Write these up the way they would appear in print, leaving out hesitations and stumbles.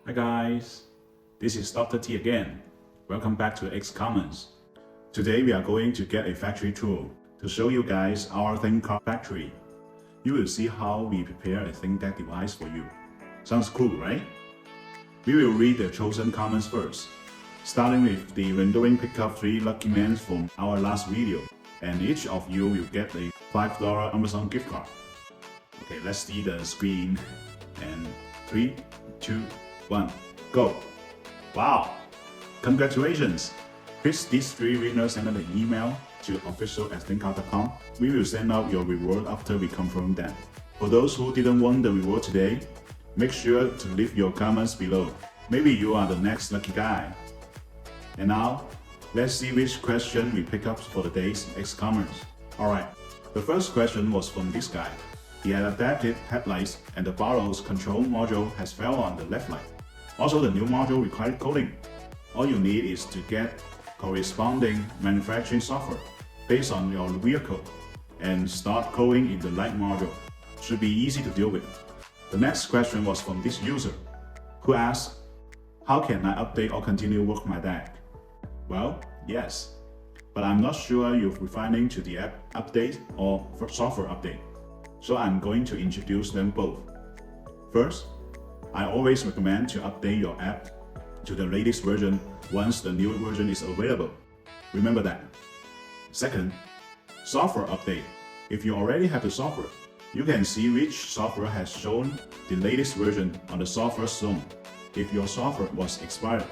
Hi guys, this is Dr. T again. Welcome back to XComments. Today we are going to get a factory tour to show you guys our Thinkcar factory. You will see how we prepare a Thinkdiag device for you. Sounds cool, right? We will read the chosen comments first, starting with the rendering pickup 3 lucky men from our last video, and each of you will get a $5 Amazon gift card. Okay, let's see the screen, and 3, 2, 1, go! Wow! Congratulations! Please these 3 winners send an email to official@thinkcar.com. We will send out your reward after we confirm them. For those who didn't win the reward today, make sure to leave your comments below. Maybe you are the next lucky guy. And now, let's see which question we pick up for the day's XComments. Alright, the first question was from this guy. The adaptive headlights and the borrowed control module has failed on the left light. Also, the new module required coding. All you need is to get corresponding manufacturing software based on your vehicle and start coding in the light module. Should be easy to deal with. The next question was from this user, who asked, how can I update or continue work my DAG? Well, yes, but I'm not sure you're referring to the app update or for software update. So I'm going to introduce them both. First, I always recommend to update your app to the latest version once the new version is available. Remember that. Second, software update. If you already have the software, you can see which software has shown the latest version on the software zone. If your software was expired,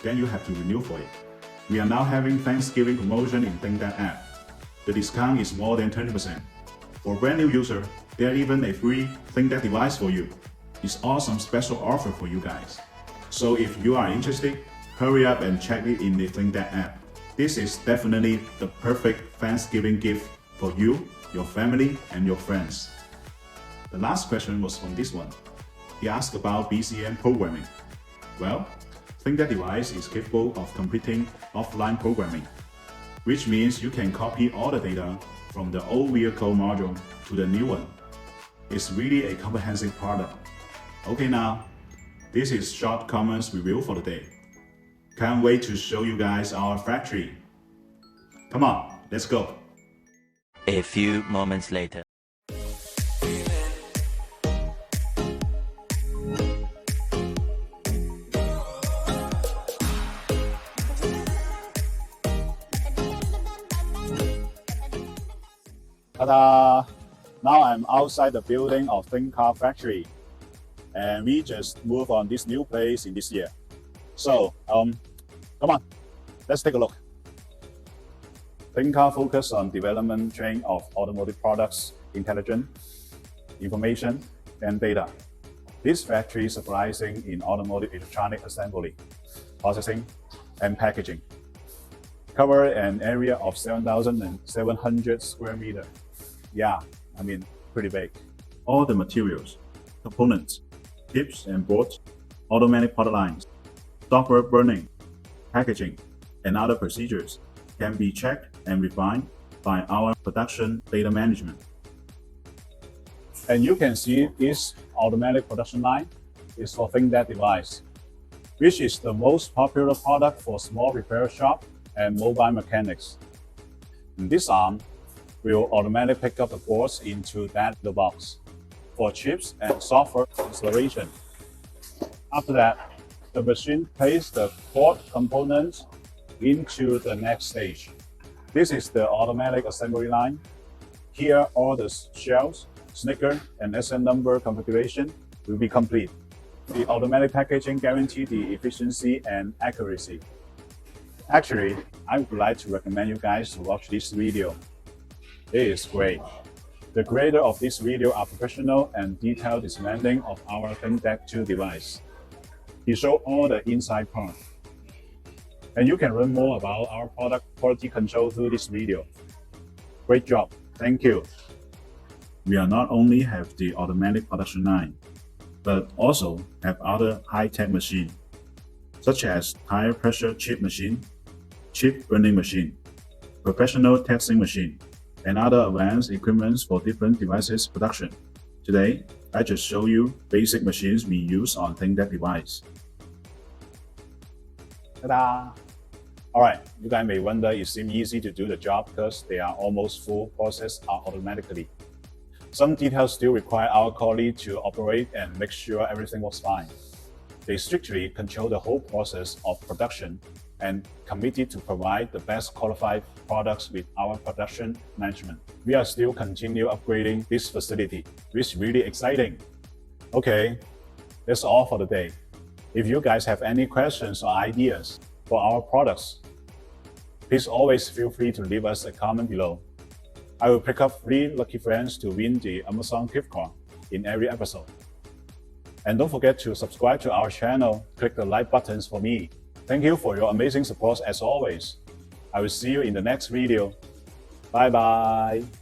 then you have to renew for it. We are now having Thanksgiving promotion in Thinkdiag app. The discount is more than 20%. For brand new user, there's even a free Thinkdiag device for you. It's awesome special offer for you guys. So if you are interested, hurry up and check it in the Thinkdiag app. This is definitely the perfect Thanksgiving gift for you, your family, and your friends. The last question was from this one. He asked about BCM programming. Well, Thinkdiag device is capable of completing offline programming, which means you can copy all the data from the old vehicle module to the new one. It's really a comprehensive product. Okay, now, this is short comments review for the day. Can't wait to show you guys our factory. Come on, let's go. A few moments later. Ta-da! Now I'm outside the building of Thinkcar factory, and we just moved on this new place in this year. So, come on, let's take a look. Thinkcar focus on development chain of automotive products, intelligence, information, and data. This factory specializing in automotive electronic assembly, processing, and packaging. Cover an area of 7,700 square meters. Yeah, I mean, pretty big. All the materials, components, chips and boards, automatic product lines, software burning, packaging, and other procedures can be checked and refined by our production data management. And you can see this automatic production line is for Thinkdiag device, which is the most popular product for small repair shop and mobile mechanics. In this arm will automatically pick up the boards into that box for chips and software installation. After that, the machine places the board components into the next stage. This is the automatic assembly line. Here, all the shells, sticker, and SN number configuration will be complete. The automatic packaging guarantees the efficiency and accuracy. Actually, I would like to recommend you guys to watch this video. It is great. The creator of this video are professional and detailed dismantling of our Thinkdiag 2 device. He showed all the inside part. And you can learn more about our product quality control through this video. Great job. Thank you. We are not only have the automatic production line, but also have other high-tech machines, such as high pressure chip machine, chip burning machine, professional testing machine, and other advanced equipment for different devices production. Today, I just show you basic machines we use on Thinkdiag device. Ta-da! Alright, you guys may wonder it seems easy to do the job because they are almost full processed automatically. Some details still require our colleague to operate and make sure everything works fine. They strictly control the whole process of production and committed to provide the best qualified products with our production management. We are still continue upgrading this facility, which is really exciting. Okay, that's all for today. If you guys have any questions or ideas for our products, please always feel free to leave us a comment below. I will pick up 3 lucky friends to win the Amazon gift card in every episode. And don't forget to subscribe to our channel, click the like buttons for me. Thank you for your amazing support as always. I will see you in the next video. Bye bye.